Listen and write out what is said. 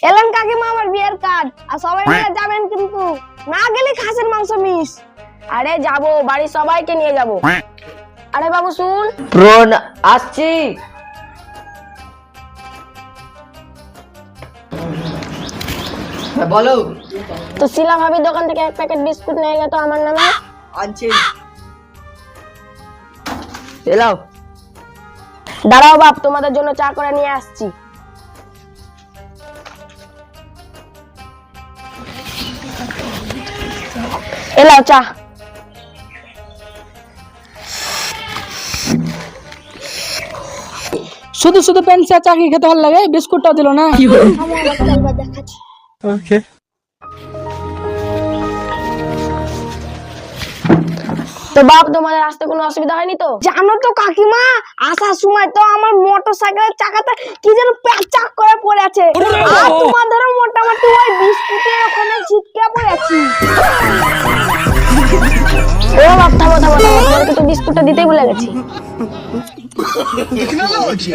এলেন কাকিমা আমার বিয়ের কার্ড আর সবাই মিলে যাবেন কিন্তু না গেলে খাসির মাংস মিস। আরে যাবো, বাড়ির সবাইকে নিয়ে যাবো। আরে বাবু শুন। আসছি। বলো। তো শিলা ভাবির দোকান থেকে এক প্যাকেট বিস্কুট নিয়ে গেতো আমার নামে। আনছি। এলাও। দাঁড়াও বাপ, তোমাদের জন্য চা করে নিয়ে আসছি। এলাও চা। শুধু শুধু প্যান্ট চা কি খেতে ভালো লাগে, বিস্কুটটাও দিল না। দেখাচ্ছি। ওকে। তো বাপ তোমাদের আসতে কোনো অসুবিধা হয়নি তো? জানো তো কাকিমা, আসার সময় তো আমার মোটর সাইকেলের চাকাতে কি যেন প্যাচাক করে পড়ে আছে, আর তোমাদেরও মোটামুটি ওই বিস্কুটের ওখানে ছিটকে পড়েছি। ও বাপ থামো থামো থামো, তোমাকে তো বিস্কুটটা দিতেই ভুলে গেছি। Technology.